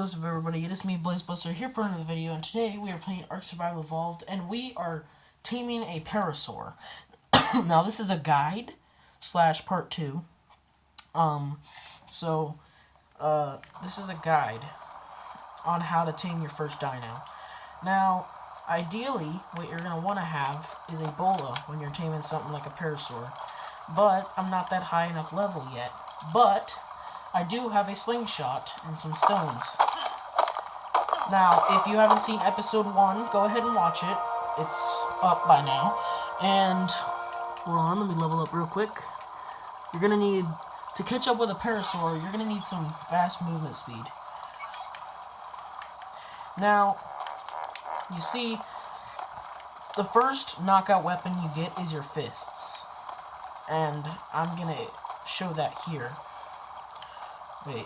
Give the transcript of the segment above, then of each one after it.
what's up everybody, it is me, BlazeBuster, here for another video, and today we are playing Ark Survival Evolved, and we are taming a parasaur. Now this is a guide, / part 2. This is a guide on how to tame your first dino. Now, ideally, what you're going to want to have is a bola when you're taming something like a parasaur. But, I'm not that high enough level yet. But, I do have a slingshot and some stones. Now, if you haven't seen episode 1, go ahead and watch it. It's up by now. And, hold on, let me level up real quick. You're going to need, to catch up with a parasaur, you're going to need some fast movement speed. Now, you see, the first knockout weapon you get is your fists. And I'm going to show that here. Wait.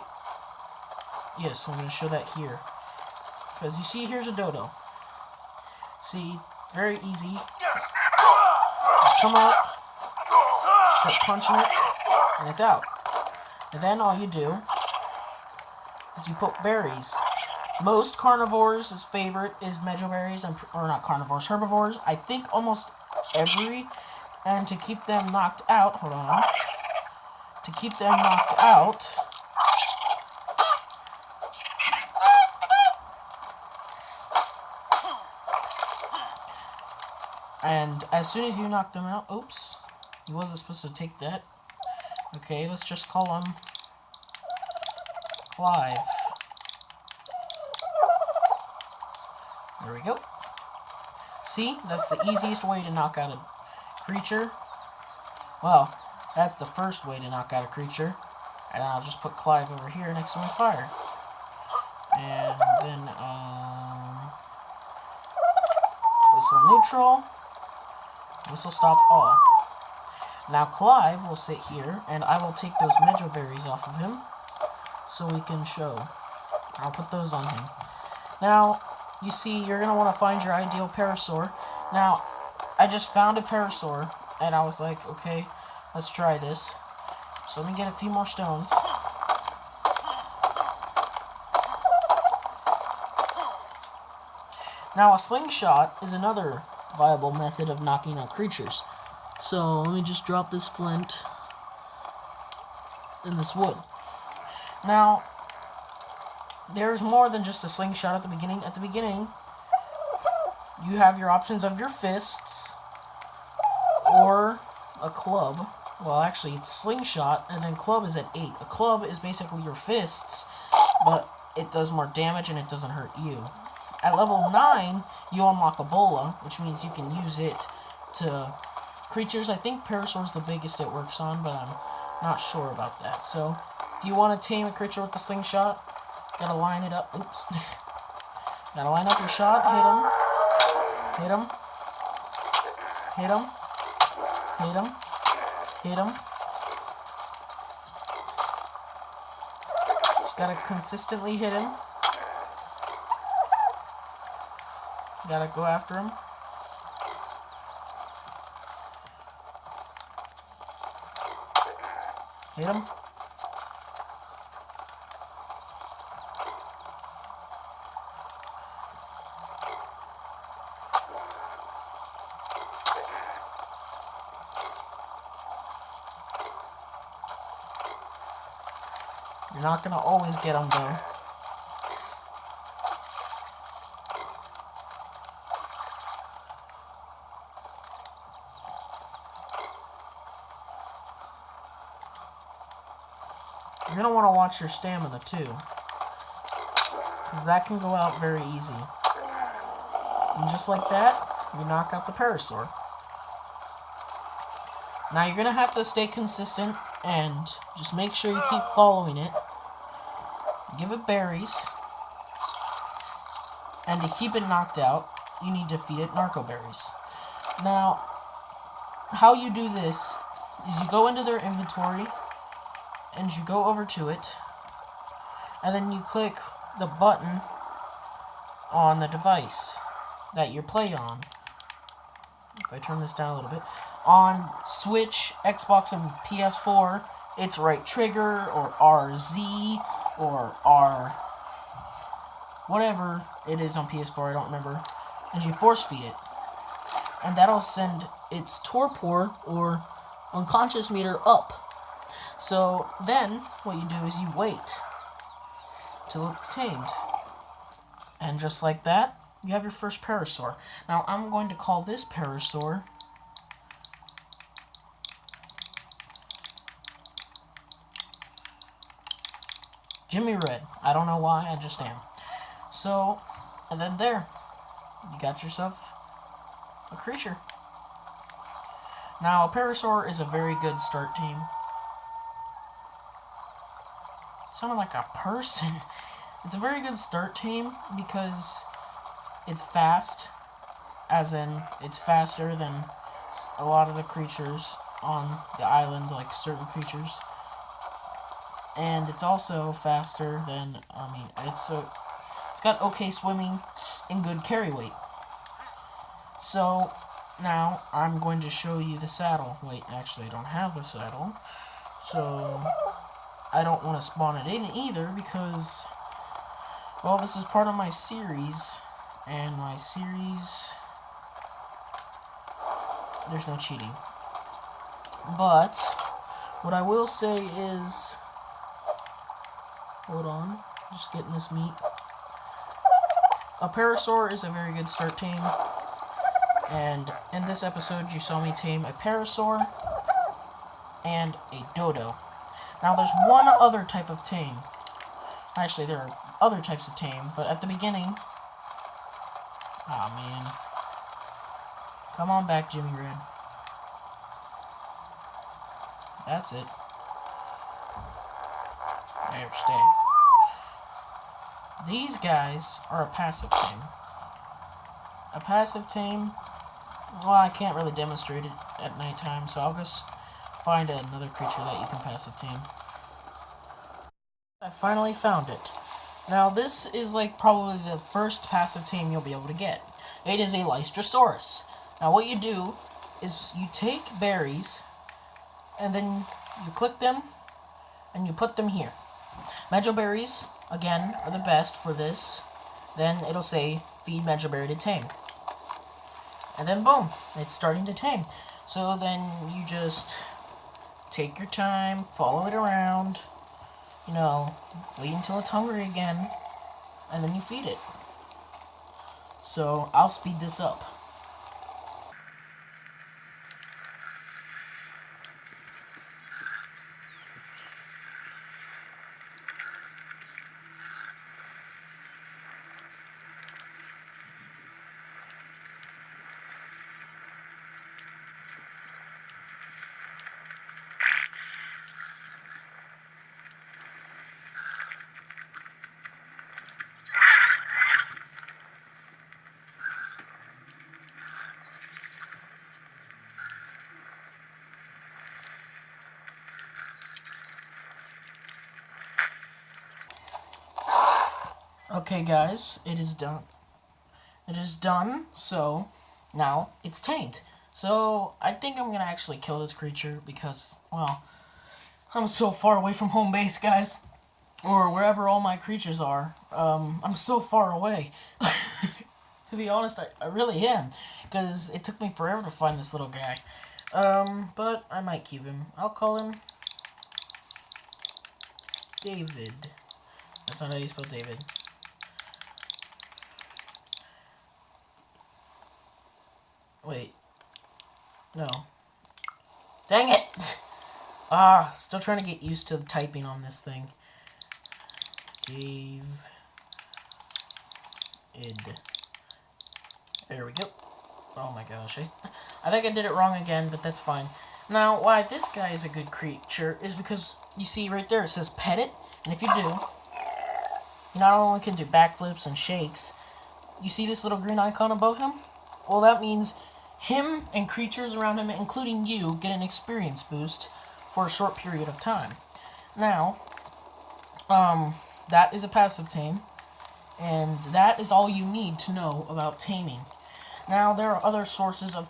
Yes, I'm going to show that here. Because you see, here's a dodo. See, very easy. Just come out, start punching it, and it's out. And then all you do is you put berries. Most carnivores' favorite is mejoberries, or not carnivores, herbivores. I think almost every. And to keep them knocked out, hold on. To keep them knocked out, and as soon as you knock them out, oops, he wasn't supposed to take that. Okay, let's just call him Clive. There we go. See, that's the easiest way to knock out a creature. Well, that's the first way to knock out a creature. And I'll just put Clive over here next to my fire. And then, whistle neutral. Whistle stop all. Now Clive will sit here, and I will take those mejo berries off of him, so we can show. I'll put those on him. Now, you see, you're going to want to find your ideal parasaur. Now, I just found a parasaur, and I was like, okay, let's try this. So let me get a few more stones. Now, a slingshot is another viable method of knocking out creatures. So, let me just drop this flint in this wood. Now, there's more than just a slingshot at the beginning. At the beginning, you have your options of your fists or a club. Well, actually, it's slingshot, and then club is at 8. A club is basically your fists, but it does more damage and it doesn't hurt you. At level 9, you unlock a bola, which means you can use it to creatures. I think parasaur's the biggest it works on, but I'm not sure about that. So, if you want to tame a creature with the slingshot, gotta line it up. Oops. Gotta line up your shot, hit him, hit him, hit him, hit him. Just gotta consistently hit him. Gotta go after him. Hit him. You're not gonna always get them though. You're going to want to watch your stamina, too. Because that can go out very easy. And just like that, you knock out the parasaur. Now, you're going to have to stay consistent and just make sure you keep following it. Give it berries. And to keep it knocked out, you need to feed it narco berries. Now, how you do this is you go into their inventory, and you go over to it, and then you click the button on the device that you're playing on. If I turn this down a little bit, on Switch, Xbox, and PS4, it's right trigger, or RZ, or R whatever it is on PS4, I don't remember, and you force feed it. And that'll send its torpor, or unconscious meter, up. So then, what you do is you wait till it's tamed. And just like that, you have your first parasaur. Now, I'm going to call this parasaur Jimmy Red. I don't know why, I just am. So, and then there, you got yourself a creature. Now, a parasaur is a very good start team. Sounded like a person. It's a very good start team because it's fast, as in it's faster than a lot of the creatures on the island, like certain creatures. And it's also faster than, it's got okay swimming and good carry weight. So, now I'm going to show you the saddle. Wait, actually I don't have the saddle. So, I don't want to spawn it in either because, well, this is part of my series. And my series, there's no cheating. But, what I will say is, hold on, just getting this meat. A parasaur is a very good start team. And in this episode, you saw me tame a parasaur and a dodo. Now, there's one other type of tame. Actually, there are other types of tame, but at the beginning... Aw, man. Come on back, Jimmy Red. That's it. There, stay. These guys are a passive tame. A passive tame... Well, I can't really demonstrate it at nighttime, so I'll just find another creature that you can passive tame. I finally found it. Now, this is like probably the first passive tame you'll be able to get. It is a Lystrosaurus. Now, what you do is you take berries, and then you click them, and you put them here. Mejoberries, again, are the best for this. Then it'll say, feed Mejoberry to tame. And then boom, it's starting to tame. So then you just take your time, follow it around, you know, wait until it's hungry again, and then you feed it. So I'll speed this up. Okay, guys, it is done. It is done, so now it's tamed. So I think I'm gonna actually kill this creature because, well, I'm so far away from home base, guys. Or wherever all my creatures are. I'm so far away. To be honest, I really am. Because it took me forever to find this little guy. But I might keep him. I'll call him David. That's not how you spell David. Wait. No. Dang it! Still trying to get used to the typing on this thing. David. There we go. Oh my gosh. I think I did it wrong again, but that's fine. Now, why this guy is a good creature is because, you see right there, it says pet it. And if you do, you not only can do backflips and shakes, you see this little green icon above him? Well, that means him and creatures around him, including you, get an experience boost for a short period of time. Now, that is a passive tame, and that is all you need to know about taming. Now, there are other sources of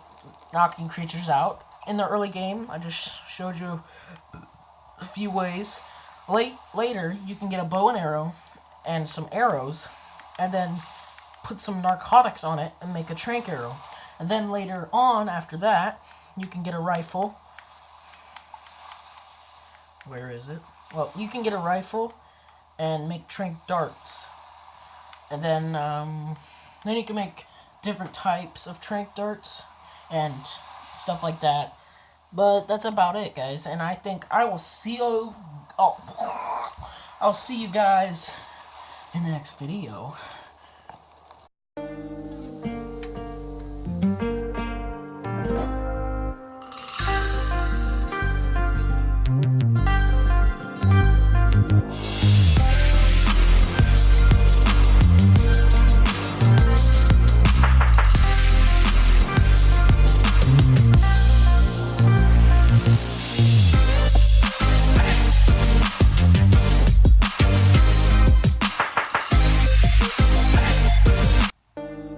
knocking creatures out. In the early game, I just showed you a few ways. Later, you can get a bow and arrow and some arrows, and then put some narcotics on it and make a trank arrow. And then later on, after that, you can get a rifle. Where is it? Well, you can get a rifle and make trank darts. And then you can make different types of trank darts and stuff like that. But that's about it, guys. And I think I will see you. Oh, I'll see you guys in the next video.